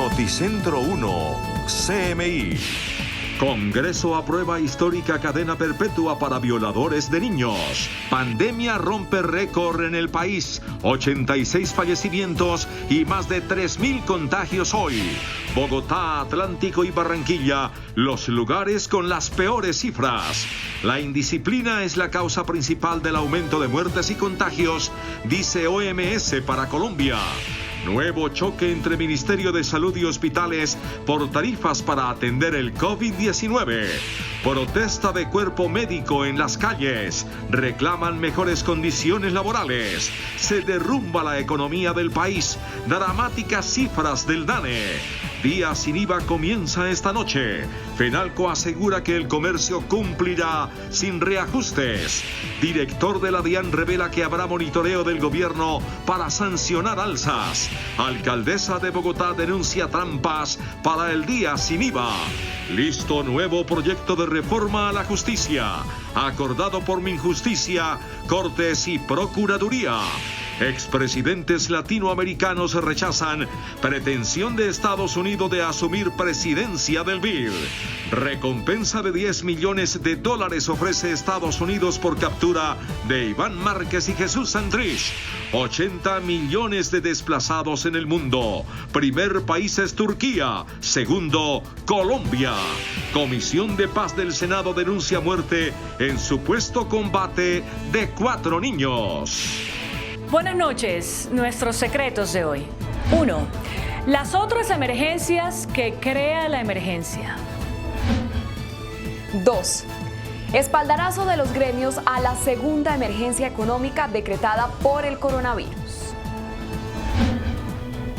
Noticentro 1, CMI. Congreso aprueba histórica cadena perpetua para violadores de niños. Pandemia rompe récord en el país. 86 fallecimientos y más de 3.000 contagios hoy. Bogotá, Atlántico y Barranquilla, los lugares con las peores cifras. La indisciplina es la causa principal del aumento de muertes y contagios, dice OMS para Colombia. Nuevo choque entre Ministerio de Salud y hospitales por tarifas para atender el COVID-19. Protesta de cuerpo médico en las calles. Reclaman mejores condiciones laborales. Se derrumba la economía del país. Dramáticas cifras del DANE. Día sin IVA comienza esta noche. Fenalco asegura que el comercio cumplirá sin reajustes. Director de la DIAN revela que habrá monitoreo del gobierno para sancionar alzas. Alcaldesa de Bogotá denuncia trampas para el día sin IVA. Listo nuevo proyecto de reforma a la justicia. Acordado por Minjusticia, Cortes y Procuraduría. Expresidentes latinoamericanos rechazan pretensión de Estados Unidos de asumir presidencia del BID. Recompensa de $10 millones ofrece Estados Unidos por captura de Iván Márquez y Jesús Santrich. 80 millones de desplazados en el mundo. Primer país es Turquía. Segundo, Colombia. Comisión de Paz del Senado denuncia muerte en supuesto combate de 4 niños. Buenas noches, nuestros secretos de hoy. 1. Las otras emergencias que crea la emergencia. 2. Espaldarazo de los gremios a la segunda emergencia económica decretada por el coronavirus.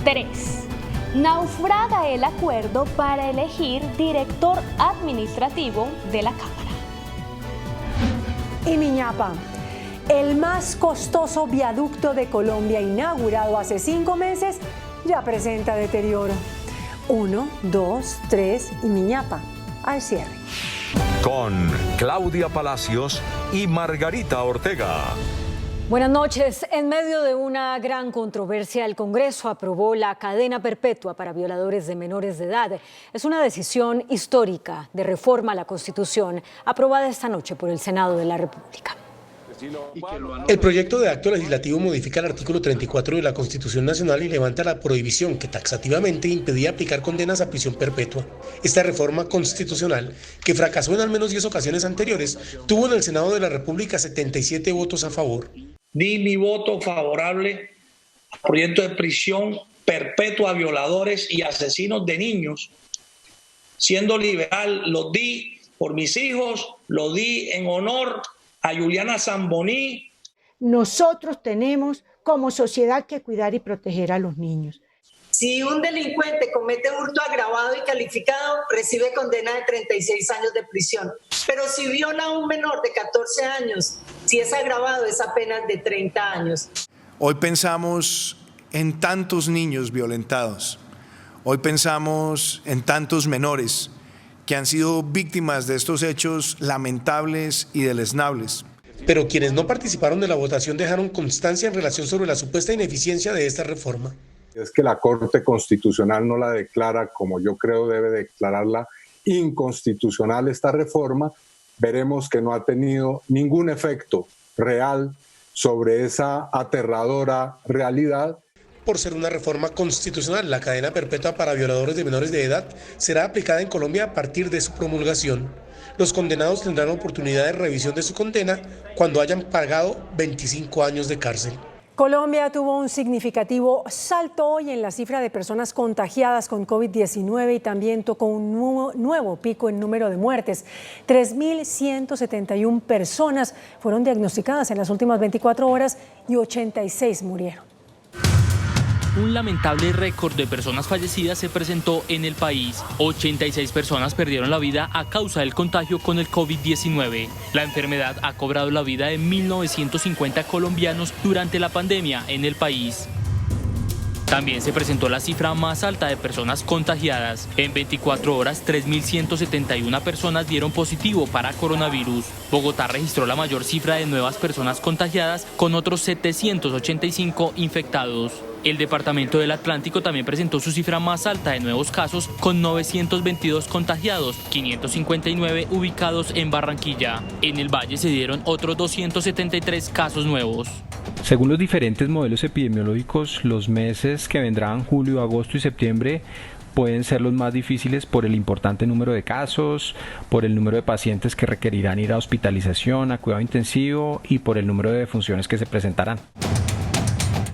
3. Naufraga el acuerdo para elegir director administrativo de la Cámara. Y Miñapa, el más costoso viaducto de Colombia, inaugurado hace 5 meses, ya presenta deterioro. 1, 2, 3 y Miñapa al cierre. Con Claudia Palacios y Margarita Ortega. Buenas noches. En medio de una gran controversia, el Congreso aprobó la cadena perpetua para violadores de menores de edad. Es una decisión histórica de reforma a la Constitución, aprobada esta noche por el Senado de la República. El proyecto de acto legislativo modifica el artículo 34 de la Constitución Nacional y levanta la prohibición que taxativamente impedía aplicar condenas a prisión perpetua. Esta reforma constitucional, que fracasó en al menos 10 ocasiones anteriores, tuvo en el Senado de la República 77 votos a favor. Di mi voto favorable al proyecto de prisión perpetua a violadores y asesinos de niños. Siendo liberal, lo di por mis hijos, lo di en honor a Juliana Zamboní. Nosotros tenemos como sociedad que cuidar y proteger a los niños. Si un delincuente comete hurto agravado y calificado, recibe condena de 36 años de prisión. Pero si viola a un menor de 14 años, si es agravado, es apenas de 30 años. Hoy pensamos en tantos niños violentados. Hoy pensamos en tantos menores que han sido víctimas de estos hechos lamentables y deleznables. Pero quienes no participaron de la votación dejaron constancia en relación sobre la supuesta ineficiencia de esta reforma. Es que la Corte Constitucional no la declara, como yo creo debe declararla, inconstitucional esta reforma. Veremos que no ha tenido ningún efecto real sobre esa aterradora realidad. Por ser una reforma constitucional, la cadena perpetua para violadores de menores de edad será aplicada en Colombia a partir de su promulgación. Los condenados tendrán oportunidad de revisión de su condena cuando hayan pagado 25 años de cárcel. Colombia tuvo un significativo salto hoy en la cifra de personas contagiadas con COVID-19 y también tocó un nuevo pico en número de muertes. 3.171 personas fueron diagnosticadas en las últimas 24 horas y 86 murieron. Un lamentable récord de personas fallecidas se presentó en el país. 86 personas perdieron la vida a causa del contagio con el COVID-19. La enfermedad ha cobrado la vida de 1.950 colombianos durante la pandemia en el país. También se presentó la cifra más alta de personas contagiadas. En 24 horas, 3.171 personas dieron positivo para coronavirus. Bogotá registró la mayor cifra de nuevas personas contagiadas, con otros 785 infectados. El departamento del Atlántico también presentó su cifra más alta de nuevos casos, con 922 contagiados, 559 ubicados en Barranquilla. En el Valle se dieron otros 273 casos nuevos. Según los diferentes modelos epidemiológicos, los meses que vendrán, julio, agosto y septiembre, pueden ser los más difíciles por el importante número de casos, por el número de pacientes que requerirán ir a hospitalización, a cuidado intensivo y por el número de defunciones que se presentarán.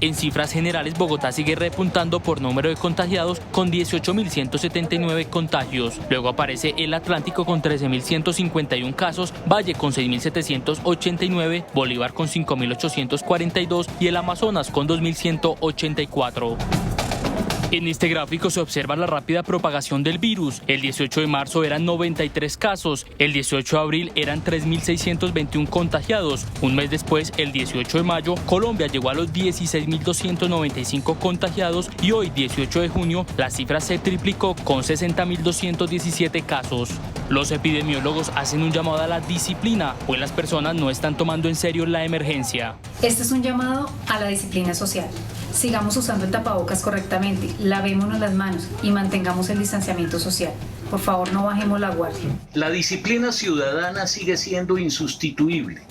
En cifras generales, Bogotá sigue repuntando por número de contagiados con 18.179 contagios. Luego aparece el Atlántico con 13.151 casos, Valle con 6.789, Bolívar con 5.842 y el Amazonas con 2.184. En este gráfico se observa la rápida propagación del virus. El 18 de marzo eran 93 casos, el 18 de abril eran 3.621 contagiados. Un mes después, el 18 de mayo, Colombia llegó a los 16.295 contagiados y hoy, 18 de junio, la cifra se triplicó con 60.217 casos. Los epidemiólogos hacen un llamado a la disciplina, pues las personas no están tomando en serio la emergencia. Este es un llamado a la disciplina social. Sigamos usando el tapabocas correctamente, lavémonos las manos y mantengamos el distanciamiento social. Por favor, no bajemos la guardia. La disciplina ciudadana sigue siendo insustituible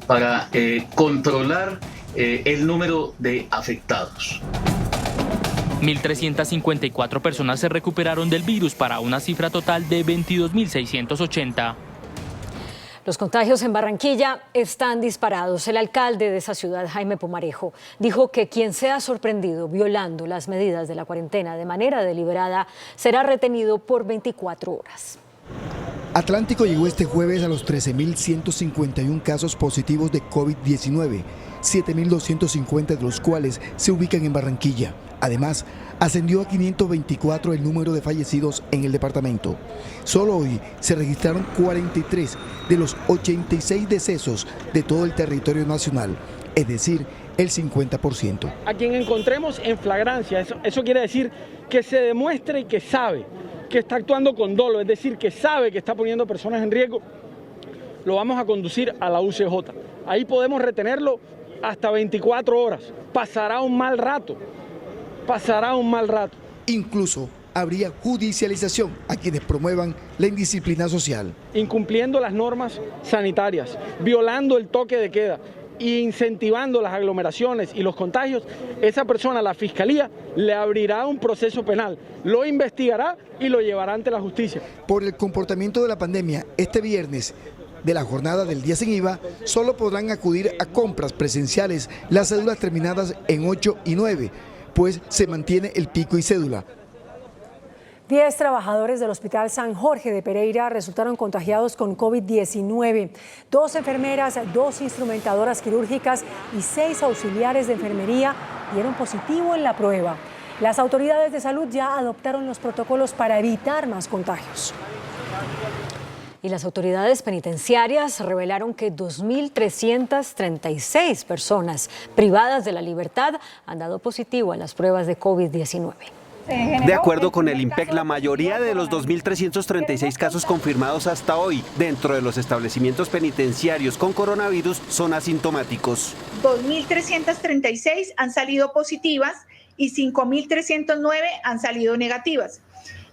para controlar el número de afectados. 1.354 personas se recuperaron del virus para una cifra total de 22.680. Los contagios en Barranquilla están disparados. El alcalde de esa ciudad, Jaime Pumarejo, dijo que quien sea sorprendido violando las medidas de la cuarentena de manera deliberada será retenido por 24 horas. Atlántico llegó este jueves a los 13.151 casos positivos de COVID-19, 7.250 de los cuales se ubican en Barranquilla. Además, ascendió a 524 el número de fallecidos en el departamento. Solo hoy se registraron 43 de los 86 decesos de todo el territorio nacional, es decir, el 50%. A quien encontremos en flagrancia, eso quiere decir que se demuestre y que sabe que está actuando con dolo, es decir, que sabe que está poniendo personas en riesgo, lo vamos a conducir a la UCJ. Ahí podemos retenerlo hasta 24 horas. Pasará un mal rato. Incluso habría judicialización a quienes promuevan la indisciplina social. Incumpliendo las normas sanitarias, violando el toque de queda e incentivando las aglomeraciones y los contagios, esa persona, la Fiscalía, le abrirá un proceso penal, lo investigará y lo llevará ante la justicia. Por el comportamiento de la pandemia, este viernes, de la jornada del día sin IVA, solo podrán acudir a compras presenciales las cédulas terminadas en 8 y 9, pues se mantiene el pico y cédula. 10 trabajadores del Hospital San Jorge de Pereira resultaron contagiados con COVID-19. 2 enfermeras, 2 instrumentadoras quirúrgicas y 6 auxiliares de enfermería dieron positivo en la prueba. Las autoridades de salud ya adoptaron los protocolos para evitar más contagios. Y las autoridades penitenciarias revelaron que 2.336 personas privadas de la libertad han dado positivo a las pruebas de COVID-19. De acuerdo con el IMPEC, la mayoría de los 2.336 casos confirmados hasta hoy dentro de los establecimientos penitenciarios con coronavirus son asintomáticos. 2.336 han salido positivas y 5.309 han salido negativas.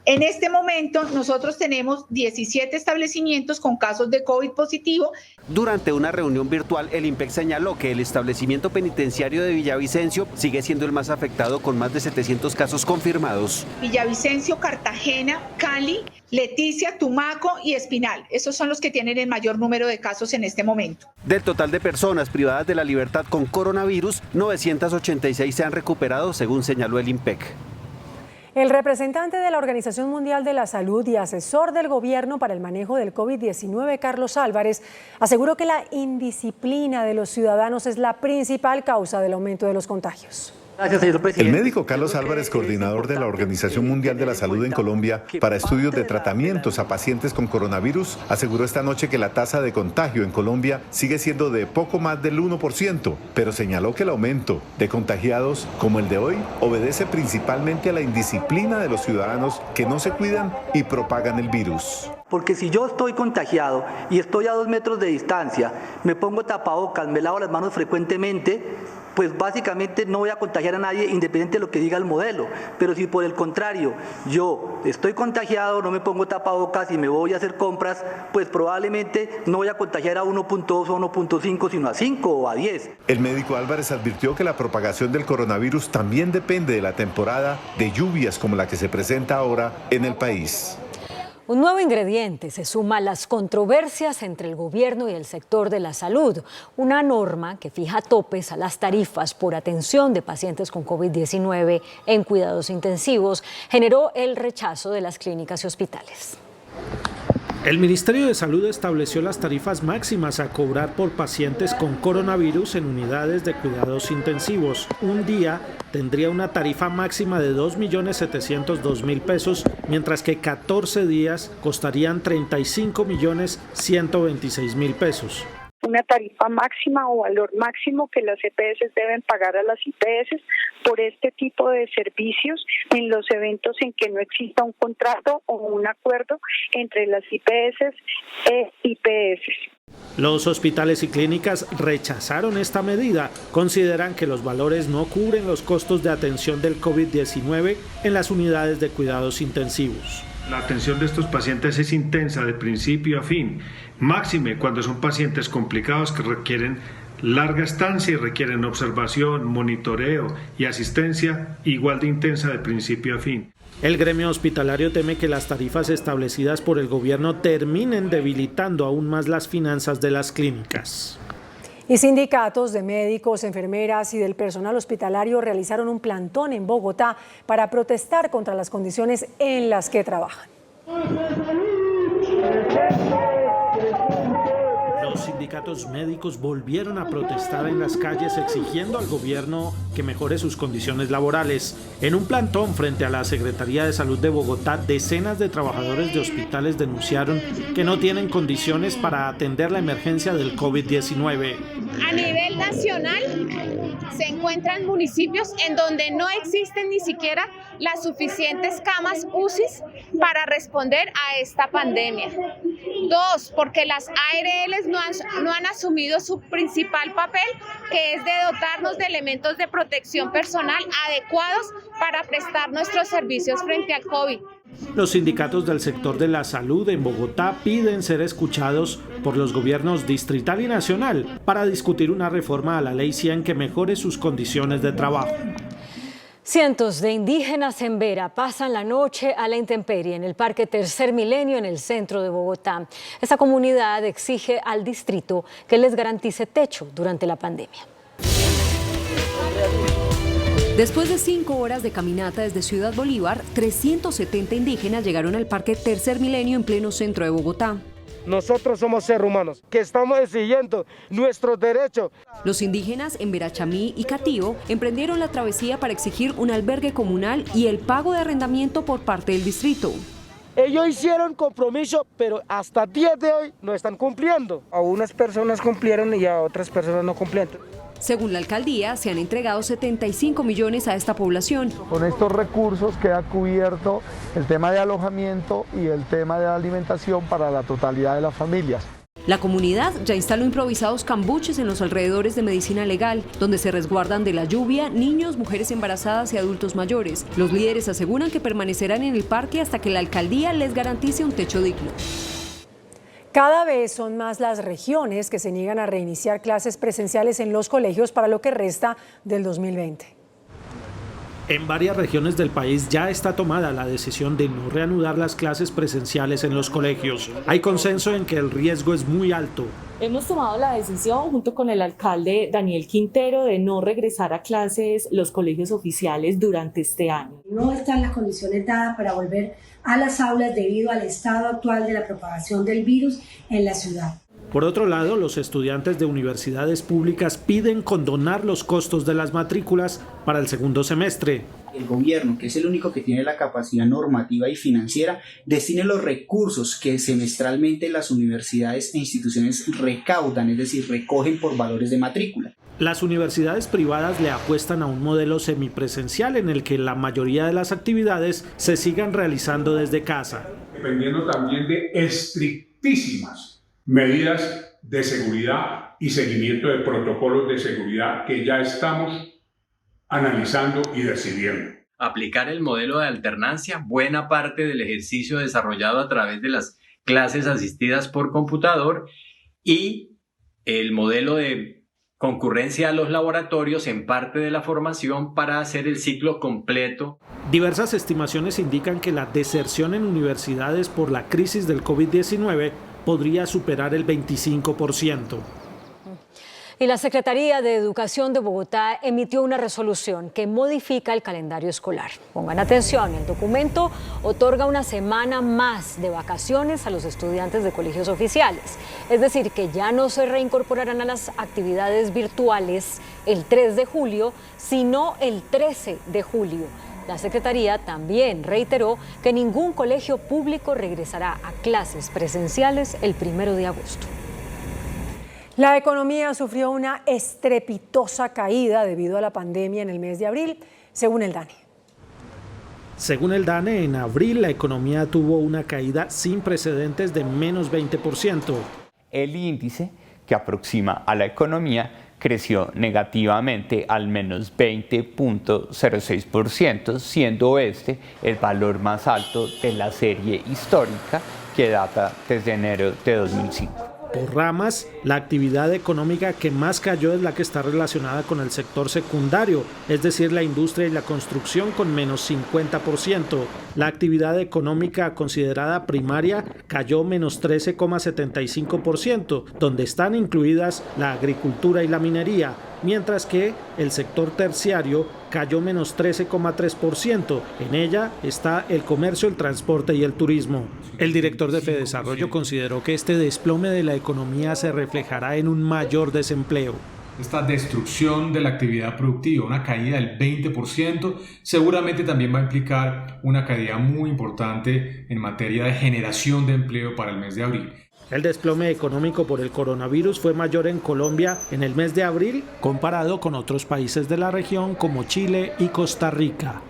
En este momento nosotros tenemos 17 establecimientos con casos de COVID positivo. Durante una reunión virtual, el IMPEC señaló que el establecimiento penitenciario de Villavicencio sigue siendo el más afectado con más de 700 casos confirmados. Villavicencio, Cartagena, Cali, Leticia, Tumaco y Espinal. Esos son los que tienen el mayor número de casos en este momento. Del total de personas privadas de la libertad con coronavirus, 986 se han recuperado, según señaló el IMPEC. El representante de la Organización Mundial de la Salud y asesor del gobierno para el manejo del COVID-19, Carlos Álvarez, aseguró que la indisciplina de los ciudadanos es la principal causa del aumento de los contagios. Gracias, señor presidente. El médico Carlos Álvarez, coordinador de la Organización Mundial de la Salud en Colombia para estudios de tratamientos a pacientes con coronavirus, aseguró esta noche que la tasa de contagio en Colombia sigue siendo de poco más del 1%, pero señaló que el aumento de contagiados como el de hoy obedece principalmente a la indisciplina de los ciudadanos que no se cuidan y propagan el virus. Porque si yo estoy contagiado y estoy a 2 metros de distancia, me pongo tapabocas, me lavo las manos frecuentemente, pues básicamente no voy a contagiar a nadie independiente de lo que diga el modelo. Pero si por el contrario yo estoy contagiado, no me pongo tapabocas y me voy a hacer compras, pues probablemente no voy a contagiar a 1.2 o 1.5, sino a 5 o a 10. El médico Álvarez advirtió que la propagación del coronavirus también depende de la temporada de lluvias como la que se presenta ahora en el país. Un nuevo ingrediente se suma a las controversias entre el gobierno y el sector de la salud. Una norma que fija topes a las tarifas por atención de pacientes con COVID-19 en cuidados intensivos generó el rechazo de las clínicas y hospitales. El Ministerio de Salud estableció las tarifas máximas a cobrar por pacientes con coronavirus en unidades de cuidados intensivos. Un día tendría una tarifa máxima de 2.702.000 pesos, mientras que 14 días costarían 35.126.000 pesos. Una tarifa máxima o valor máximo que las EPS deben pagar a las IPS por este tipo de servicios en los eventos en que no exista un contrato o un acuerdo entre las IPS e IPS. Los hospitales y clínicas rechazaron esta medida. Consideran que los valores no cubren los costos de atención del COVID-19 en las unidades de cuidados intensivos. La atención de estos pacientes es intensa de principio a fin, máxime cuando son pacientes complicados que requieren larga estancia y requieren observación, monitoreo y asistencia igual de intensa de principio a fin. El gremio hospitalario teme que las tarifas establecidas por el gobierno terminen debilitando aún más las finanzas de las clínicas. Y sindicatos de médicos, enfermeras y del personal hospitalario realizaron un plantón en Bogotá para protestar contra las condiciones en las que trabajan. Los sindicatos médicos volvieron a protestar en las calles exigiendo al gobierno que mejore sus condiciones laborales. En un plantón frente a la Secretaría de Salud de Bogotá, decenas de trabajadores de hospitales denunciaron que no tienen condiciones para atender la emergencia del COVID-19. A nivel nacional se encuentran municipios en donde no existen ni siquiera las suficientes camas UCI para responder a esta pandemia. 2, porque las ARLs no han asumido su principal papel, que es de dotarnos de elementos de protección personal adecuados para prestar nuestros servicios frente al COVID. Los sindicatos del sector de la salud en Bogotá piden ser escuchados por los gobiernos distrital y nacional para discutir una reforma a la Ley 100 que mejore sus condiciones de trabajo. Cientos de indígenas en Vera pasan la noche a la intemperie en el Parque Tercer Milenio en el centro de Bogotá. Esta comunidad exige al distrito que les garantice techo durante la pandemia. Después de 5 horas de caminata desde Ciudad Bolívar, 370 indígenas llegaron al Parque Tercer Milenio en pleno centro de Bogotá. Nosotros somos seres humanos que estamos exigiendo nuestros derechos. Los indígenas en Verachamí y Catío emprendieron la travesía para exigir un albergue comunal y el pago de arrendamiento por parte del distrito. Ellos hicieron compromiso, pero hasta el día de hoy no están cumpliendo. A unas personas cumplieron y a otras personas no cumplieron. Según la alcaldía, se han entregado 75 millones a esta población. Con estos recursos queda cubierto el tema de alojamiento y el tema de alimentación para la totalidad de las familias. La comunidad ya instaló improvisados cambuches en los alrededores de Medicina Legal, donde se resguardan de la lluvia niños, mujeres embarazadas y adultos mayores. Los líderes aseguran que permanecerán en el parque hasta que la alcaldía les garantice un techo digno. Cada vez son más las regiones que se niegan a reiniciar clases presenciales en los colegios para lo que resta del 2020. En varias regiones del país ya está tomada la decisión de no reanudar las clases presenciales en los colegios. Hay consenso en que el riesgo es muy alto. Hemos tomado la decisión junto con el alcalde Daniel Quintero de no regresar a clases los colegios oficiales durante este año. No están las condiciones dadas para volver a las aulas debido al estado actual de la propagación del virus en la ciudad. Por otro lado, los estudiantes de universidades públicas piden condonar los costos de las matrículas para el segundo semestre. El gobierno, que es el único que tiene la capacidad normativa y financiera, destine los recursos que semestralmente las universidades e instituciones recaudan, es decir, recogen por valores de matrícula. Las universidades privadas le apuestan a un modelo semipresencial en el que la mayoría de las actividades se sigan realizando desde casa. Dependiendo también de estrictísimas medidas de seguridad y seguimiento de protocolos de seguridad que ya estamos analizando y decidiendo. Aplicar el modelo de alternancia, buena parte del ejercicio desarrollado a través de las clases asistidas por computador, y el modelo de concurrencia a los laboratorios en parte de la formación para hacer el ciclo completo. Diversas estimaciones indican que la deserción en universidades por la crisis del COVID-19 podría superar el 25%. Y la Secretaría de Educación de Bogotá emitió una resolución que modifica el calendario escolar. Pongan atención, el documento otorga una semana más de vacaciones a los estudiantes de colegios oficiales. Es decir, que ya no se reincorporarán a las actividades virtuales el 3 de julio, sino el 13 de julio. La Secretaría también reiteró que ningún colegio público regresará a clases presenciales el 1 de agosto. La economía sufrió una estrepitosa caída debido a la pandemia en el mes de abril, según el DANE. Según el DANE, en abril la economía tuvo una caída sin precedentes de menos 20%. El índice que aproxima a la economía creció negativamente al menos 20.06%, siendo este el valor más alto de la serie histórica que data desde enero de 2005. Por ramas, la actividad económica que más cayó es la que está relacionada con el sector secundario, es decir, la industria y la construcción con menos 50%. La actividad económica considerada primaria cayó menos 13,75%, donde están incluidas la agricultura y la minería, mientras que el sector terciario cayó menos 13,3%. En ella está el comercio, el transporte y el turismo. El director de Fedesarrollo consideró que este desplome de la economía se reflejará en un mayor desempleo. Esta destrucción de la actividad productiva, una caída del 20%, seguramente también va a implicar una caída muy importante en materia de generación de empleo para el mes de abril. El desplome económico por el coronavirus fue mayor en Colombia en el mes de abril comparado con otros países de la región como Chile y Costa Rica.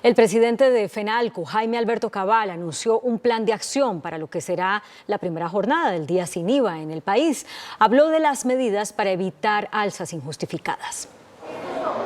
El presidente de FENALCO, Jaime Alberto Cabal, anunció un plan de acción para lo que será la primera jornada del Día Sin IVA en el país. Habló de las medidas para evitar alzas injustificadas.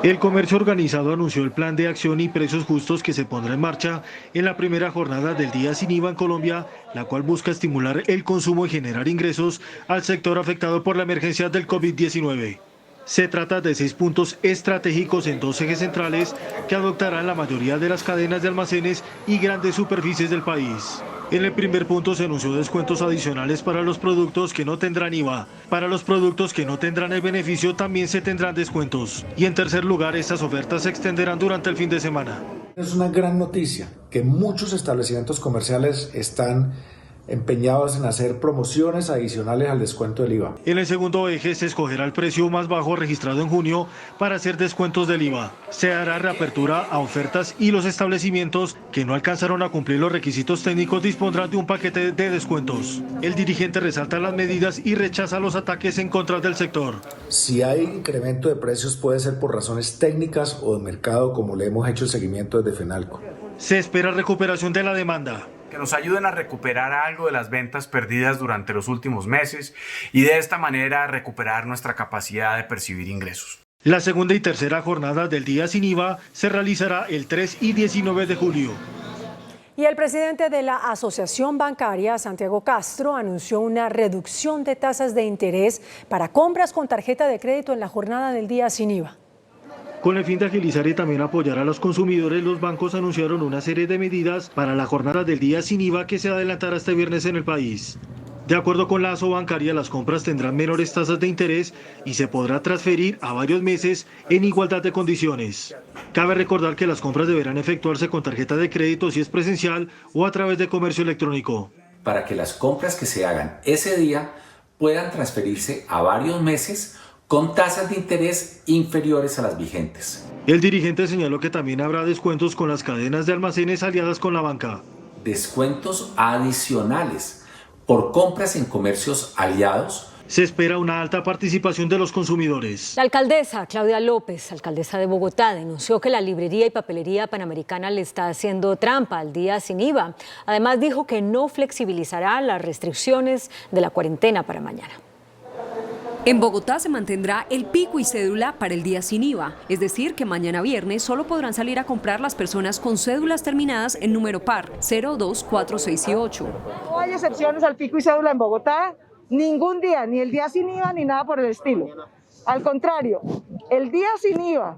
El comercio organizado anunció el plan de acción y precios justos que se pondrá en marcha en la primera jornada del Día Sin IVA en Colombia, la cual busca estimular el consumo y generar ingresos al sector afectado por la emergencia del COVID-19. Se trata de 6 puntos estratégicos en 2 ejes centrales que adoptarán la mayoría de las cadenas de almacenes y grandes superficies del país. En el primer punto se anunció descuentos adicionales para los productos que no tendrán IVA. Para los productos que no tendrán el beneficio también se tendrán descuentos. Y en tercer lugar, estas ofertas se extenderán durante el fin de semana. Es una gran noticia que muchos establecimientos comerciales están empeñados en hacer promociones adicionales al descuento del IVA. En el segundo eje se escogerá el precio más bajo registrado en junio para hacer descuentos del IVA. Se hará reapertura a ofertas y los establecimientos que no alcanzaron a cumplir los requisitos técnicos dispondrán de un paquete de descuentos. El dirigente resalta las medidas y rechaza los ataques en contra del sector. Si hay incremento de precios puede ser por razones técnicas o de mercado, como le hemos hecho el seguimiento desde FENALCO. Se espera recuperación de la demanda. Que nos ayuden a recuperar algo de las ventas perdidas durante los últimos meses y de esta manera recuperar nuestra capacidad de percibir ingresos. La segunda y tercera jornada del Día Sin IVA se realizará el 3 y 19 de julio. Y el presidente de la Asociación Bancaria, Santiago Castro, anunció una reducción de tasas de interés para compras con tarjeta de crédito en la jornada del Día Sin IVA. Con el fin de agilizar y también apoyar a los consumidores, los bancos anunciaron una serie de medidas para la jornada del Día Sin IVA que se adelantará este viernes en el país. De acuerdo con la ASO Bancaria, las compras tendrán menores tasas de interés y se podrá transferir a varios meses en igualdad de condiciones. Cabe recordar que las compras deberán efectuarse con tarjeta de crédito si es presencial o a través de comercio electrónico. Para que las compras que se hagan ese día puedan transferirse a varios meses con tasas de interés inferiores a las vigentes. El dirigente señaló que también habrá descuentos con las cadenas de almacenes aliadas con la banca. Descuentos adicionales por compras en comercios aliados Se espera una alta participación de los consumidores. La alcaldesa Claudia López, alcaldesa de Bogotá, denunció que la librería y papelería Panamericana le está haciendo trampa al día sin IVA. Además dijo que no flexibilizará las restricciones de la cuarentena para mañana. En Bogotá se mantendrá el pico y cédula para el día sin IVA, es decir, que mañana viernes solo podrán salir a comprar las personas con cédulas terminadas en número par, 0, 2, 4, 6 y 8. No hay excepciones al pico y cédula en Bogotá, ningún día, ni el día sin IVA ni nada por el estilo. Al contrario, el día sin IVA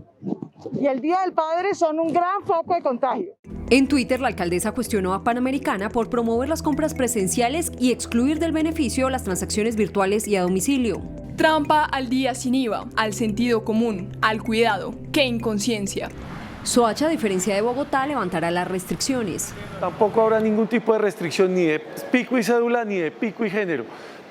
y el Día del Padre son un gran foco de contagio. En Twitter, la alcaldesa cuestionó a Panamericana por promover las compras presenciales y excluir del beneficio las transacciones virtuales y a domicilio. Trampa al día sin IVA, al sentido común, al cuidado. ¡Qué inconsciencia! Soacha, a diferencia de Bogotá, levantará las restricciones. Tampoco habrá ningún tipo de restricción ni de pico y cédula ni de pico y género.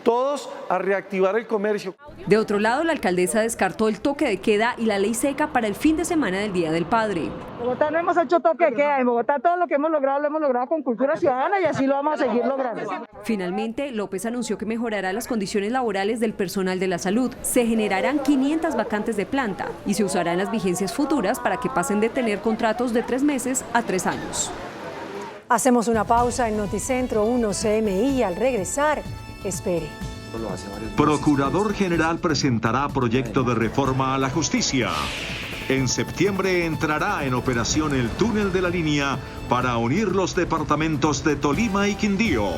Todos a reactivar el comercio. De otro lado, la alcaldesa descartó el toque de queda y la ley seca para el fin de semana del Día del Padre. En Bogotá no hemos hecho toque de queda, en Bogotá todo lo que hemos logrado lo hemos logrado con cultura ciudadana y así lo vamos a seguir logrando. Finalmente, López anunció que mejorará las condiciones laborales del personal de la salud. Se generarán 500 vacantes de planta y se usarán las vigencias futuras para que pasen de tener contratos de 3 meses a 3 años. Hacemos una pausa en Noticentro 1 CMI y al regresar, espere. Procurador General presentará proyecto de reforma a la justicia. En septiembre entrará en operación el túnel de la línea para unir los departamentos de Tolima y Quindío.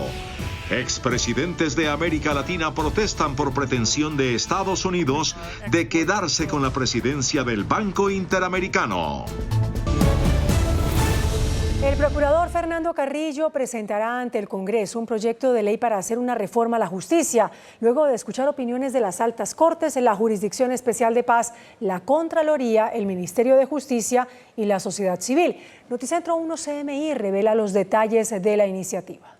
Expresidentes de América Latina protestan por pretensión de Estados Unidos de quedarse con la presidencia del Banco Interamericano. El procurador Fernando Carrillo presentará ante el Congreso un proyecto de ley para hacer una reforma a la justicia, luego de escuchar opiniones de las altas cortes, la Jurisdicción Especial de Paz, la Contraloría, el Ministerio de Justicia y la sociedad civil. Noticentro 1 CMI revela los detalles de la iniciativa.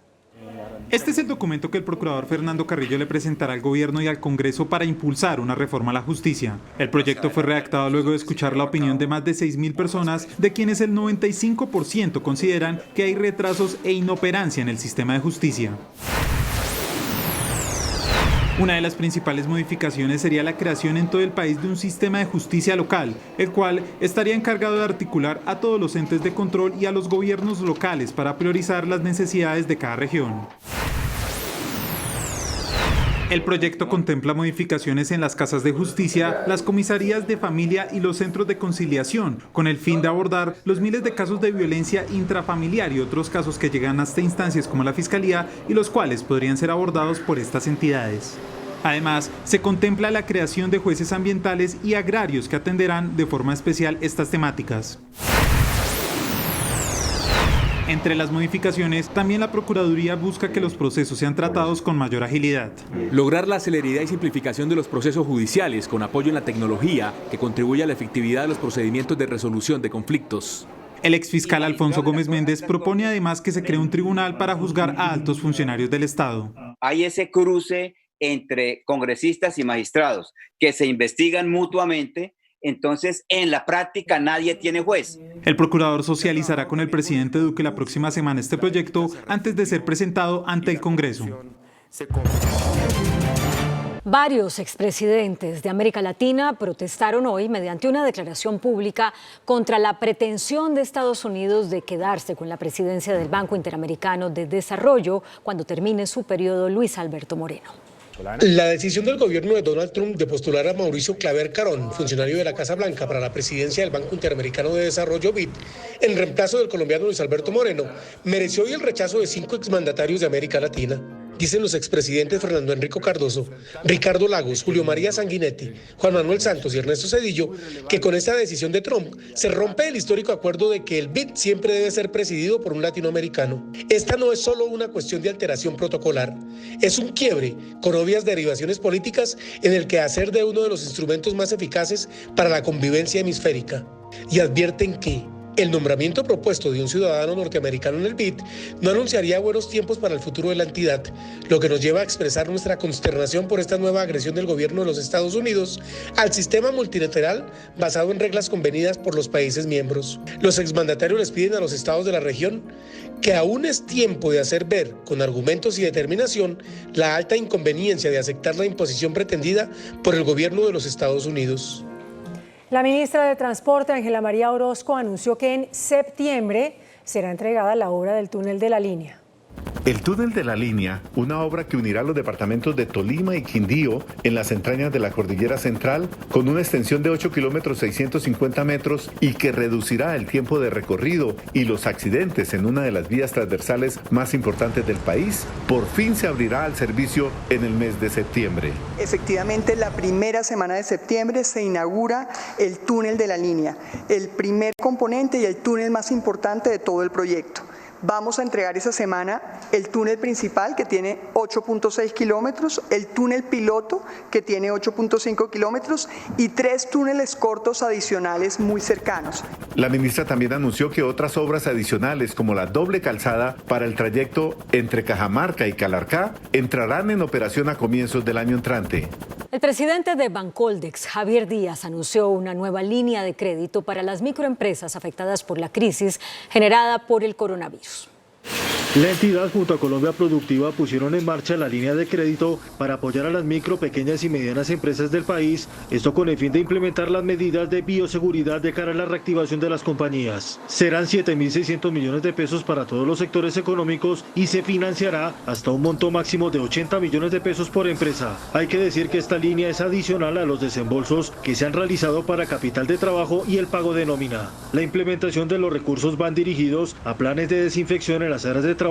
Este es el documento que el procurador Fernando Carrillo le presentará al gobierno y al Congreso para impulsar una reforma a la justicia. El proyecto fue redactado luego de escuchar la opinión de más de 6.000 personas, de quienes el 95% consideran que hay retrasos e inoperancia en el sistema de justicia. Una de las principales modificaciones sería la creación en todo el país de un sistema de justicia local, el cual estaría encargado de articular a todos los entes de control y a los gobiernos locales para priorizar las necesidades de cada región. El proyecto contempla modificaciones en las casas de justicia, las comisarías de familia y los centros de conciliación, con el fin de abordar los miles de casos de violencia intrafamiliar y otros casos que llegan hasta instancias como la Fiscalía y los cuales podrían ser abordados por estas entidades. Además, se contempla la creación de jueces ambientales y agrarios que atenderán de forma especial estas temáticas. Entre las modificaciones, también la Procuraduría busca que los procesos sean tratados con mayor agilidad. Lograr la celeridad y simplificación de los procesos judiciales con apoyo en la tecnología que contribuya a la efectividad de los procedimientos de resolución de conflictos. El exfiscal Alfonso Gómez Méndez propone además que se cree un tribunal para juzgar a altos funcionarios del Estado. Hay ese cruce entre congresistas y magistrados que se investigan mutuamente. Entonces, en la práctica, nadie tiene juez. El procurador socializará con el presidente Duque la próxima semana este proyecto antes de ser presentado ante el Congreso. Varios expresidentes de América Latina protestaron hoy mediante una declaración pública contra la pretensión de Estados Unidos de quedarse con la presidencia del Banco Interamericano de Desarrollo cuando termine su periodo Luis Alberto Moreno. La decisión del gobierno de Donald Trump de postular a Mauricio Claver Carón, funcionario de la Casa Blanca, para la presidencia del Banco Interamericano de Desarrollo BID, en reemplazo del colombiano Luis Alberto Moreno, mereció hoy el rechazo de 5 exmandatarios de América Latina. Dicen los expresidentes Fernando Enrico Cardoso, Ricardo Lagos, Julio María Sanguinetti, Juan Manuel Santos y Ernesto Zedillo, que con esta decisión de Trump se rompe el histórico acuerdo de que el BID siempre debe ser presidido por un latinoamericano. Esta no es solo una cuestión de alteración protocolar, es un quiebre con obvias derivaciones políticas en el quehacer de uno de los instrumentos más eficaces para la convivencia hemisférica. Y advierten que El nombramiento propuesto de un ciudadano norteamericano en el BID no anunciaría buenos tiempos para el futuro de la entidad, lo que nos lleva a expresar nuestra consternación por esta nueva agresión del gobierno de los Estados Unidos al sistema multilateral basado en reglas convenidas por los países miembros. Los exmandatarios les piden a los estados de la región que aún es tiempo de hacer ver, con argumentos y determinación, la alta inconveniencia de aceptar la imposición pretendida por el gobierno de los Estados Unidos. La ministra de Transporte, Ángela María Orozco, anunció que en septiembre será entregada la obra del túnel de la línea. El túnel de la línea, una obra que unirá los departamentos de Tolima y Quindío en las entrañas de la Cordillera Central, con una extensión de 8 kilómetros 650 metros y que reducirá el tiempo de recorrido y los accidentes en una de las vías transversales más importantes del país, por fin se abrirá al servicio en el mes de septiembre. Efectivamente, la primera semana de septiembre se inaugura el túnel de la línea, el primer componente y el túnel más importante de todo el proyecto. Vamos a entregar esa semana el túnel principal, que tiene 8.6 kilómetros, el túnel piloto, que tiene 8.5 kilómetros, y 3 túneles cortos adicionales muy cercanos. La ministra también anunció que otras obras adicionales, como la doble calzada para el trayecto entre Cajamarca y Calarcá, entrarán en operación a comienzos del año entrante. El presidente de Bancoldex, Javier Díaz, anunció una nueva línea de crédito para las microempresas afectadas por la crisis generada por el coronavirus. La entidad junto a Colombia Productiva pusieron en marcha la línea de crédito para apoyar a las micro, pequeñas y medianas empresas del país, esto con el fin de implementar las medidas de bioseguridad de cara a la reactivación de las compañías. Serán 7.600 millones de pesos para todos los sectores económicos y se financiará hasta un monto máximo de 80 millones de pesos por empresa. Hay que decir que esta línea es adicional a los desembolsos que se han realizado para capital de trabajo y el pago de nómina. La implementación de los recursos van dirigidos a planes de desinfección en las áreas de trabajo,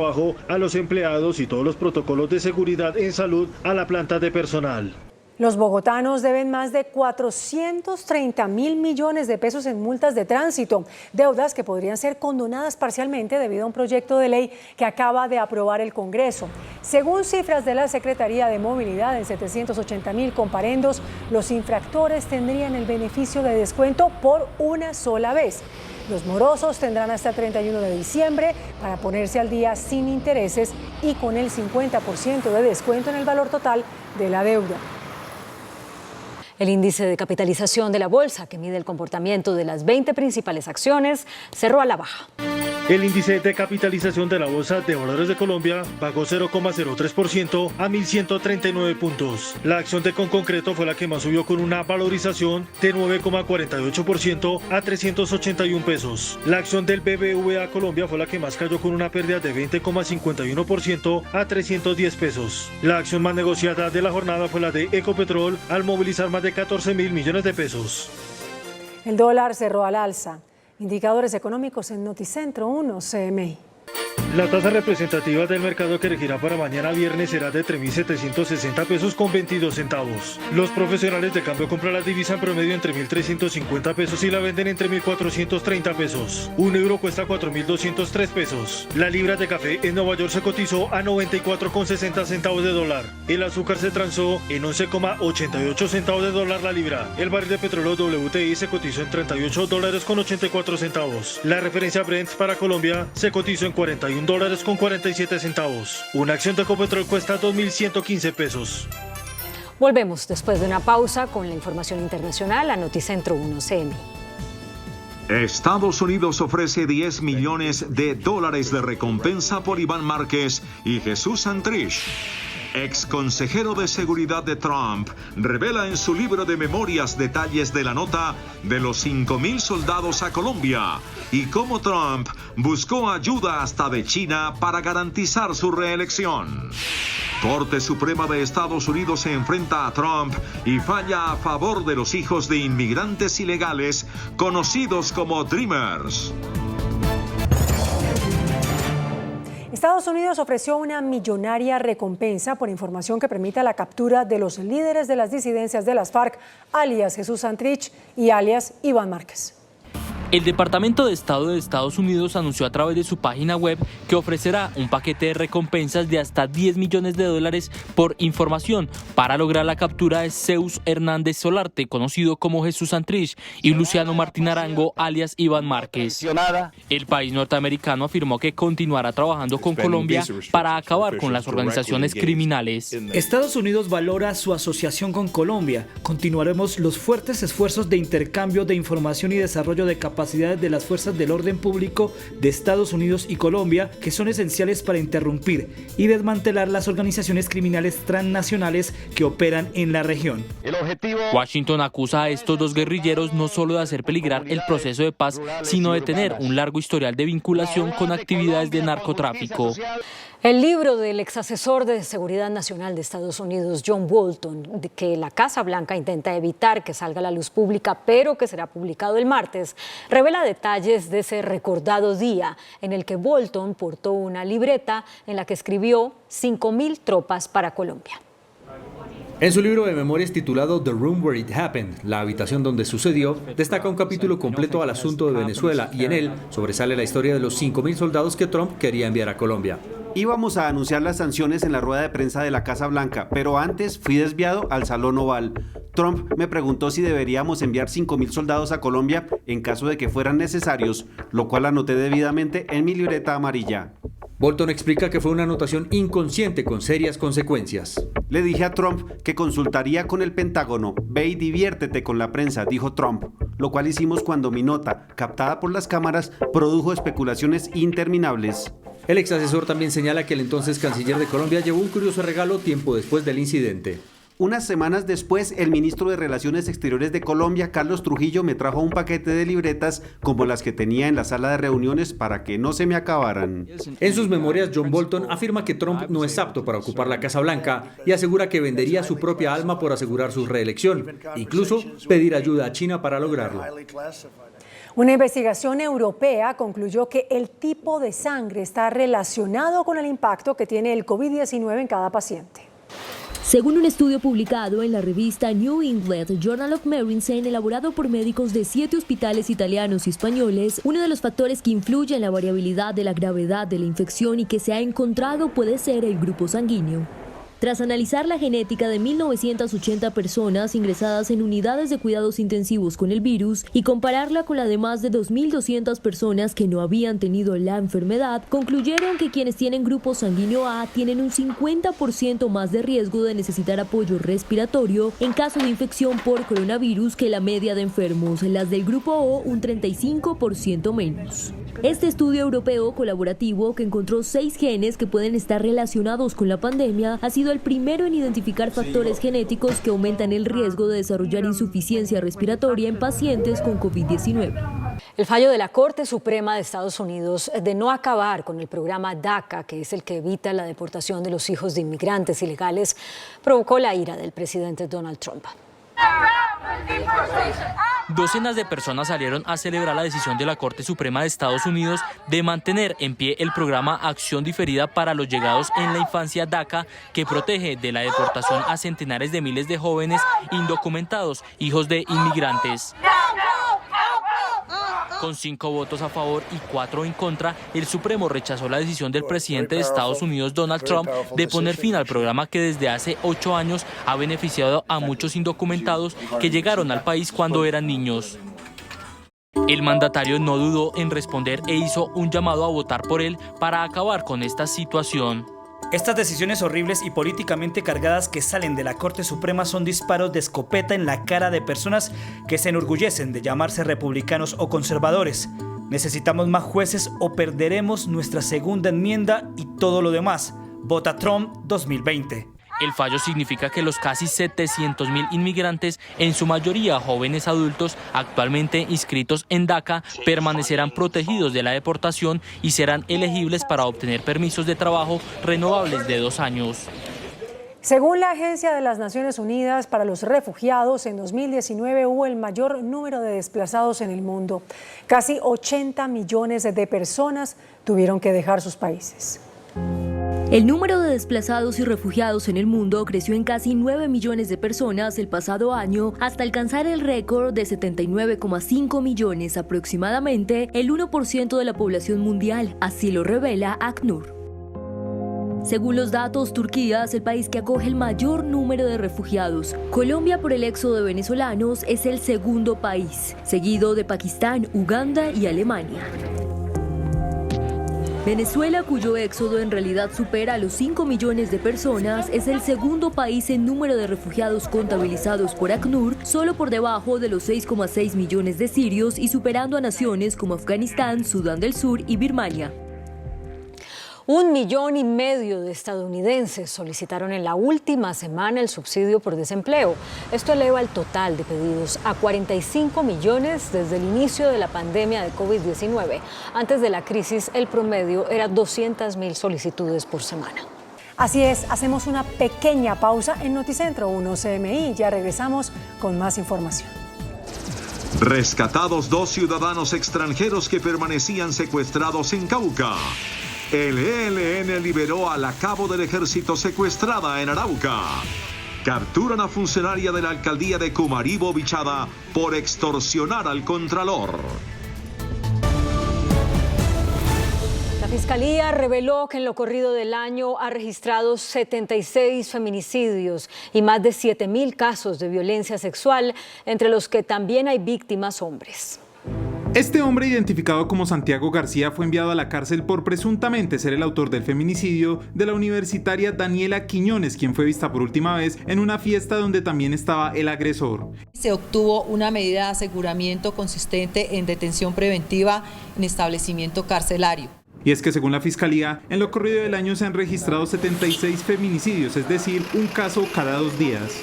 a los empleados y todos los protocolos de seguridad en salud a la planta de personal. Los bogotanos deben más de 430.000 millones de pesos en multas de tránsito, deudas que podrían ser condonadas parcialmente debido a un proyecto de ley que acaba de aprobar el Congreso. Según cifras de la Secretaría de Movilidad, en 780.000 comparendos, los infractores tendrían el beneficio de descuento por una sola vez. Los morosos tendrán hasta el 31 de diciembre para ponerse al día sin intereses y con el 50% de descuento en el valor total de la deuda. El índice de capitalización de la bolsa, que mide el comportamiento de las 20 principales acciones, cerró a la baja. El índice de capitalización de la Bolsa de Valores de Colombia bajó 0,03% a 1.139 puntos. La acción de Conconcreto fue la que más subió con una valorización de 9,48% a 381 pesos. La acción del BBVA Colombia fue la que más cayó con una pérdida de 20,51% a 310 pesos. La acción más negociada de la jornada fue la de Ecopetrol al movilizar más de 14.000 millones de pesos. El dólar cerró al alza. Indicadores económicos en Noticentro 1 CMI. La tasa representativa del mercado que regirá para mañana viernes será de 3.760 pesos con 22 centavos. Los profesionales de cambio compran la divisa en promedio entre 1.350 pesos y la venden entre 1.430 pesos. Un euro cuesta 4.203 pesos. La libra de café en Nueva York se cotizó a 94,60 centavos de dólar. El azúcar se transó en 11,88 centavos de dólar la libra. El barril de petróleo WTI se cotizó en $38,84. La referencia Brent para Colombia se cotizó en $41,47. Una acción de Ecopetrol cuesta 2.115 pesos. Volvemos después de una pausa con la información internacional a Noticentro 1 CMI. Estados Unidos ofrece $10 millones de recompensa por Iván Márquez y Jesús Santrich. Ex consejero de seguridad de Trump revela en su libro de memorias detalles de la nota de los 5.000 soldados a Colombia y cómo Trump buscó ayuda hasta de China para garantizar su reelección. Corte Suprema de Estados Unidos se enfrenta a Trump y falla a favor de los hijos de inmigrantes ilegales conocidos como Dreamers. Estados Unidos ofreció una millonaria recompensa por información que permita la captura de los líderes de las disidencias de las FARC, alias Jesús Santrich y alias Iván Márquez. El Departamento de Estado de Estados Unidos anunció a través de su página web que ofrecerá un paquete de recompensas de hasta $10 millones por información para lograr la captura de Zeus Hernández Solarte, conocido como Jesús Santrich, y Luciano Martín Arango, alias Iván Márquez. El país norteamericano afirmó que continuará trabajando con Colombia para acabar con las organizaciones criminales. Estados Unidos valora su asociación con Colombia. Continuaremos los fuertes esfuerzos de intercambio de información y desarrollo de capacidades de las fuerzas del orden público de Estados Unidos y Colombia, que son esenciales para interrumpir y desmantelar las organizaciones criminales transnacionales que operan en la región. Washington acusa a estos dos guerrilleros no solo de hacer peligrar el proceso de paz, sino de tener un largo historial de vinculación con actividades de narcotráfico. El libro del exasesor de Seguridad Nacional de Estados Unidos, John Bolton, que la Casa Blanca intenta evitar que salga a la luz pública, pero que será publicado el martes, revela detalles de ese recordado día en el que Bolton portó una libreta en la que escribió 5.000 tropas para Colombia. En su libro de memorias titulado The Room Where It Happened, la habitación donde sucedió, destaca un capítulo completo al asunto de Venezuela y en él sobresale la historia de los 5.000 soldados que Trump quería enviar a Colombia. Íbamos a anunciar las sanciones en la rueda de prensa de la Casa Blanca, pero antes fui desviado al Salón Oval. Trump me preguntó si deberíamos enviar 5.000 soldados a Colombia en caso de que fueran necesarios, lo cual anoté debidamente en mi libreta amarilla. Bolton explica que fue una anotación inconsciente con serias consecuencias. Le dije a Trump que consultaría con el Pentágono. Ve y diviértete con la prensa, dijo Trump, lo cual hicimos cuando mi nota, captada por las cámaras, produjo especulaciones interminables. El ex asesor también señala que el entonces canciller de Colombia llevó un curioso regalo tiempo después del incidente. Unas semanas después, el ministro de Relaciones Exteriores de Colombia, Carlos Trujillo, me trajo un paquete de libretas como las que tenía en la sala de reuniones para que no se me acabaran. En sus memorias, John Bolton afirma que Trump no es apto para ocupar la Casa Blanca y asegura que vendería su propia alma por asegurar su reelección, incluso pedir ayuda a China para lograrlo. Una investigación europea concluyó que el tipo de sangre está relacionado con el impacto que tiene el COVID-19 en cada paciente. Según un estudio publicado en la revista New England Journal of Medicine, elaborado por médicos de 7 hospitales italianos y españoles, uno de los factores que influye en la variabilidad de la gravedad de la infección y que se ha encontrado puede ser el grupo sanguíneo. Tras analizar la genética de 1.980 personas ingresadas en unidades de cuidados intensivos con el virus y compararla con la de más de 2.200 personas que no habían tenido la enfermedad, concluyeron que quienes tienen grupo sanguíneo A tienen un 50% más de riesgo de necesitar apoyo respiratorio en caso de infección por coronavirus que la media de enfermos, las del grupo O un 35% menos. Este estudio europeo colaborativo, que encontró 6 genes que pueden estar relacionados con la pandemia, ha sido el primero en identificar factores genéticos que aumentan el riesgo de desarrollar insuficiencia respiratoria en pacientes con COVID-19. El fallo de la Corte Suprema de Estados Unidos de no acabar con el programa DACA, que es el que evita la deportación de los hijos de inmigrantes ilegales, provocó la ira del presidente Donald Trump. Docenas de personas salieron a celebrar la decisión de la Corte Suprema de Estados Unidos de mantener en pie el programa Acción Diferida para los Llegados en la Infancia DACA, que protege de la deportación a centenares de miles de jóvenes indocumentados, hijos de inmigrantes. Con 5 votos a favor y 4 en contra, el Supremo rechazó la decisión del presidente de Estados Unidos, Donald Trump, de poner fin al programa que desde hace 8 años ha beneficiado a muchos indocumentados que llegaron al país cuando eran niños. El mandatario no dudó en responder e hizo un llamado a votar por él para acabar con esta situación. Estas decisiones horribles y políticamente cargadas que salen de la Corte Suprema son disparos de escopeta en la cara de personas que se enorgullecen de llamarse republicanos o conservadores. Necesitamos más jueces o perderemos nuestra segunda enmienda y todo lo demás. Vota Trump 2020. El fallo significa que los casi 700.000 inmigrantes, en su mayoría jóvenes adultos, actualmente inscritos en DACA, permanecerán protegidos de la deportación y serán elegibles para obtener permisos de trabajo renovables de 2 años. Según la Agencia de las Naciones Unidas para los Refugiados, en 2019 hubo el mayor número de desplazados en el mundo. Casi 80 millones de personas tuvieron que dejar sus países. El número de desplazados y refugiados en el mundo creció en casi 9 millones de personas el pasado año hasta alcanzar el récord de 79,5 millones, aproximadamente el 1% de la población mundial, así lo revela ACNUR. Según los datos, Turquía es el país que acoge el mayor número de refugiados. Colombia, por el éxodo de venezolanos, es el segundo país, seguido de Pakistán, Uganda y Alemania. Venezuela, cuyo éxodo en realidad supera a los 5 millones de personas, es el segundo país en número de refugiados contabilizados por ACNUR, solo por debajo de los 6,6 millones de sirios y superando a naciones como Afganistán, Sudán del Sur y Birmania. 1,5 millones de estadounidenses solicitaron en la última semana el subsidio por desempleo. Esto eleva el total de pedidos a 45 millones desde el inicio de la pandemia de COVID-19. Antes de la crisis, el promedio era 200,000 solicitudes por semana. Así es, hacemos una pequeña pausa en Noticentro 1 CMI. Ya regresamos con más información. Rescatados 2 ciudadanos extranjeros que permanecían secuestrados en Cauca. El ELN liberó a la cabo del ejército secuestrada en Arauca. Capturan a funcionaria de la alcaldía de Cumaribo, Vichada, por extorsionar al contralor. La Fiscalía reveló que en lo corrido del año ha registrado 76 feminicidios y más de 7,000 casos de violencia sexual, entre los que también hay víctimas hombres. Este hombre, identificado como Santiago García, fue enviado a la cárcel por presuntamente ser el autor del feminicidio de la universitaria Daniela Quiñones, quien fue vista por última vez en una fiesta donde también estaba el agresor. Se obtuvo una medida de aseguramiento consistente en detención preventiva en establecimiento carcelario. Y es que según la Fiscalía, en lo corrido del año se han registrado 76 feminicidios, es decir, un caso cada 2 días.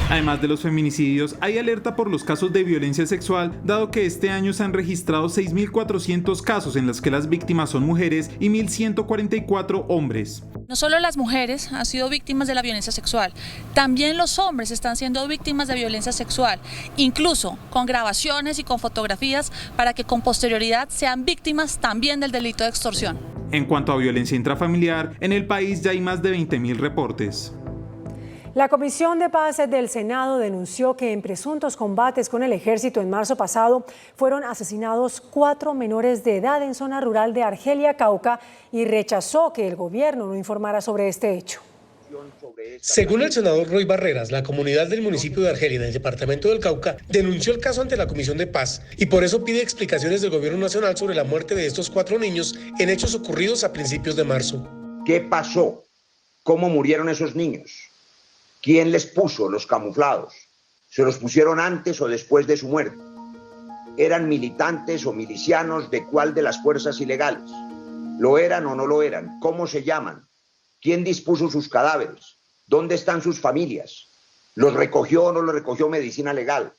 Además de los feminicidios, hay alerta por los casos de violencia sexual, dado que este año se han registrado 6.400 casos en los que las víctimas son mujeres y 1.144 hombres. No solo las mujeres han sido víctimas de la violencia sexual, también los hombres están siendo víctimas de violencia sexual, incluso con grabaciones y con fotografías para que con posterioridad sean víctimas también del delito de extorsión. En cuanto a violencia intrafamiliar, en el país ya hay más de 20.000 reportes. La Comisión de Paz del Senado denunció que en presuntos combates con el ejército en marzo pasado fueron asesinados 4 menores de edad en zona rural de Argelia, Cauca, y rechazó que el gobierno no informara sobre este hecho. Según el senador Roy Barreras, la comunidad del municipio de Argelia en el departamento del Cauca denunció el caso ante la Comisión de Paz y por eso pide explicaciones del gobierno nacional sobre la muerte de estos 4 niños en hechos ocurridos a principios de marzo. ¿Qué pasó? ¿Cómo murieron esos niños? ¿Quién les puso los camuflados? ¿Se los pusieron antes o después de su muerte? ¿Eran militantes o milicianos de cuál de las fuerzas ilegales? ¿Lo eran o no lo eran? ¿Cómo se llaman? ¿Quién dispuso sus cadáveres? ¿Dónde están sus familias? ¿Los recogió o no los recogió Medicina Legal?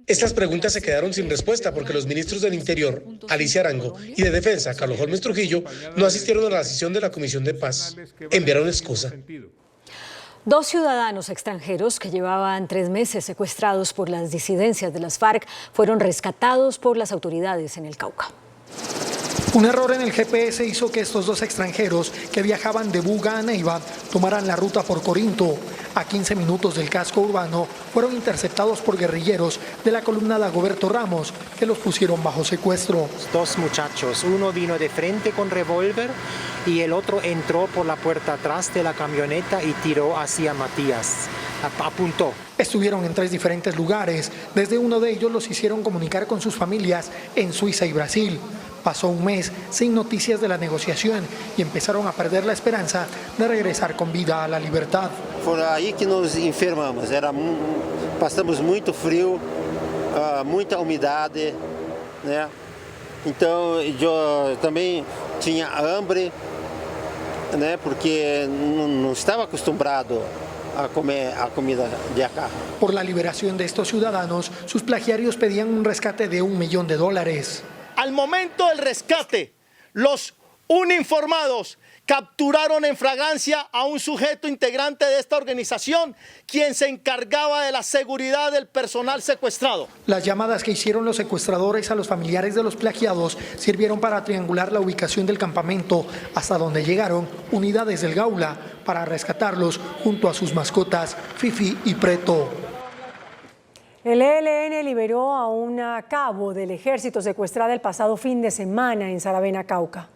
Estas preguntas se quedaron sin respuesta porque los ministros del Interior, Alicia Arango, y de Defensa, Carlos Holmes Trujillo, no asistieron a la sesión de la Comisión de Paz. Enviaron excusa. 2 ciudadanos extranjeros que llevaban 3 meses secuestrados por las disidencias de las FARC fueron rescatados por las autoridades en el Cauca. Un error en el GPS hizo que estos 2 extranjeros que viajaban de Buga a Neiva tomaran la ruta por Corinto. A 15 minutos del casco urbano fueron interceptados por guerrilleros de la columna Dagoberto Ramos, que los pusieron bajo secuestro. 2 muchachos, uno vino de frente con revólver y el otro entró por la puerta atrás de la camioneta y tiró hacia Matías. Apuntó. Estuvieron en 3 diferentes lugares. Desde uno de ellos los hicieron comunicar con sus familias en Suiza y Brasil. Pasó un mes sin noticias de la negociación y empezaron a perder la esperanza de regresar con vida a la libertad. Fue ahí que nos enfermamos, pasamos mucho frío, mucha humedad, né? Entonces yo también tenía hambre, né? Porque no estaba acostumbrado a comer a comida de acá. Por la liberación de estos ciudadanos, sus plagiarios pedían un rescate de $1 millón. Al momento del rescate, los uniformados capturaron en flagrancia a un sujeto integrante de esta organización, quien se encargaba de la seguridad del personal secuestrado. Las llamadas que hicieron los secuestradores a los familiares de los plagiados sirvieron para triangular la ubicación del campamento, hasta donde llegaron unidades del Gaula para rescatarlos junto a sus mascotas Fifi y Preto. El ELN liberó a una cabo del ejército secuestrada el pasado fin de semana en Saravena, Cauca.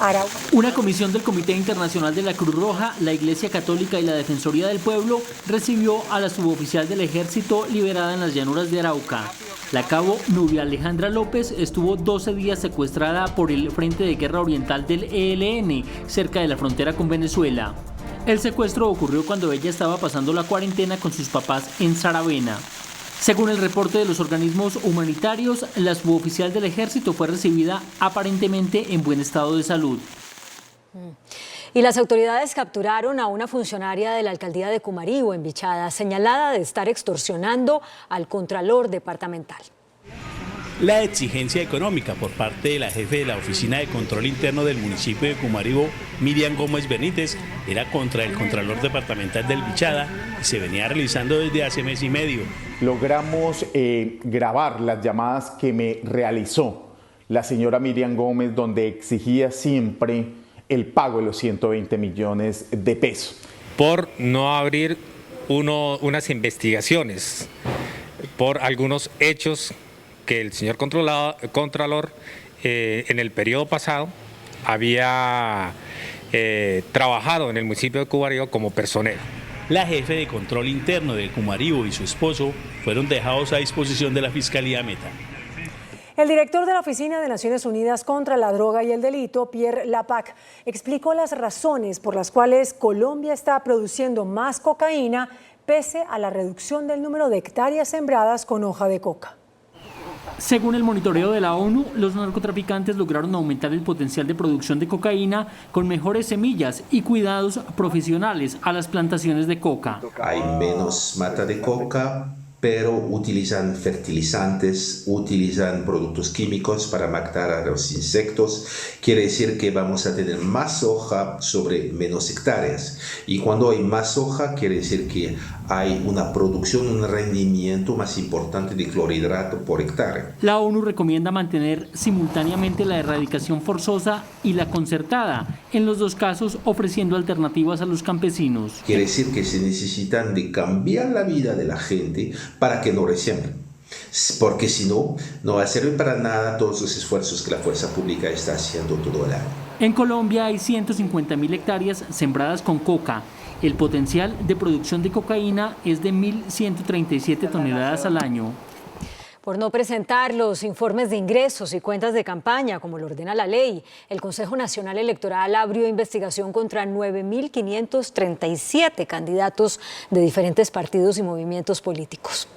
Arauca. Una comisión del Comité Internacional de la Cruz Roja, la Iglesia Católica y la Defensoría del Pueblo recibió a la suboficial del ejército liberada en las llanuras de Arauca. La cabo Nubia Alejandra López estuvo 12 días secuestrada por el Frente de Guerra Oriental del ELN, cerca de la frontera con Venezuela. El secuestro ocurrió cuando ella estaba pasando la cuarentena con sus papás en Saravena. Según el reporte de los organismos humanitarios, la suboficial del ejército fue recibida aparentemente en buen estado de salud. Y las autoridades capturaron a una funcionaria de la alcaldía de Cumaribo, en Bichada, señalada de estar extorsionando al contralor departamental. La exigencia económica por parte de la jefe de la Oficina de Control Interno del municipio de Cumaribo, Miriam Gómez Benítez, era contra el contralor departamental del Bichada y se venía realizando desde hace mes y medio. Logramos grabar las llamadas que me realizó la señora Miriam Gómez, donde exigía siempre el pago de los 120 millones de pesos. Por no abrir unas investigaciones por algunos hechos que el señor Contralor en el periodo pasado había trabajado en el municipio de Cumaribo como personero. La jefe de control interno de Cumaribo y su esposo fueron dejados a disposición de la Fiscalía Meta. El director de la Oficina de Naciones Unidas contra la Droga y el Delito, Pierre Lapac, explicó las razones por las cuales Colombia está produciendo más cocaína pese a la reducción del número de hectáreas sembradas con hoja de coca. Según el monitoreo de la ONU, los narcotraficantes lograron aumentar el potencial de producción de cocaína con mejores semillas y cuidados profesionales a las plantaciones de coca. Hay menos mata de coca, pero utilizan fertilizantes, utilizan productos químicos para matar a los insectos. Quiere decir que vamos a tener más hoja sobre menos hectáreas. Y cuando hay más hoja, quiere decir que hay una producción, un rendimiento más importante de clorhidrato por hectárea. La ONU recomienda mantener simultáneamente la erradicación forzosa y la concertada, en los dos casos ofreciendo alternativas a los campesinos. Quiere decir que se necesitan de cambiar la vida de la gente para que no resiembren, porque si no, no va a servir para nada todos los esfuerzos que la fuerza pública está haciendo todo el año. En Colombia hay 150.000 hectáreas sembradas con coca. El potencial de producción de cocaína es de 1.137 toneladas al año. Por no presentar los informes de ingresos y cuentas de campaña, como lo ordena la ley, el Consejo Nacional Electoral abrió investigación contra 9.537 candidatos de diferentes partidos y movimientos políticos.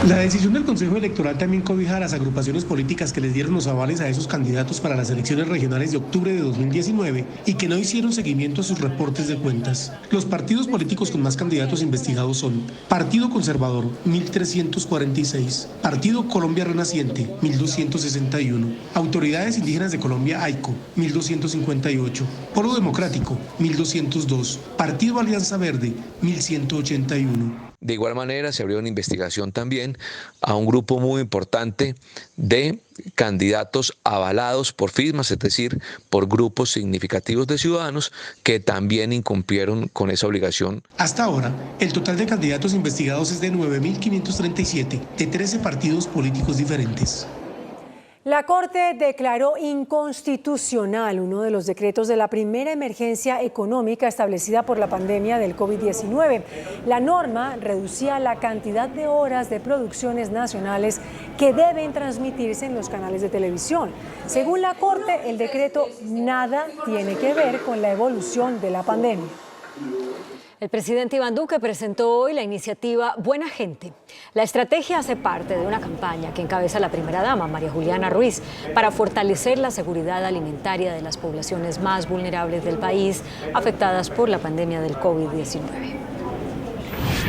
La decisión del Consejo Electoral también cobija a las agrupaciones políticas que les dieron los avales a esos candidatos para las elecciones regionales de octubre de 2019 y que no hicieron seguimiento a sus reportes de cuentas. Los partidos políticos con más candidatos investigados son Partido Conservador, 1.346, Partido Colombia Renaciente, 1.261, Autoridades Indígenas de Colombia, AICO, 1.258, Polo Democrático, 1.202, Partido Alianza Verde, 1.181. De igual manera, se abrió una investigación también a un grupo muy importante de candidatos avalados por firmas, es decir, por grupos significativos de ciudadanos que también incumplieron con esa obligación. Hasta ahora, el total de candidatos investigados es de 9.537, de 13 partidos políticos diferentes. La Corte declaró inconstitucional uno de los decretos de la primera emergencia económica establecida por la pandemia del COVID-19. La norma reducía la cantidad de horas de producciones nacionales que deben transmitirse en los canales de televisión. Según la Corte, el decreto nada tiene que ver con la evolución de la pandemia. El presidente Iván Duque presentó hoy la iniciativa Buena Gente. La estrategia hace parte de una campaña que encabeza la primera dama, María Juliana Ruiz, para fortalecer la seguridad alimentaria de las poblaciones más vulnerables del país afectadas por la pandemia del COVID-19.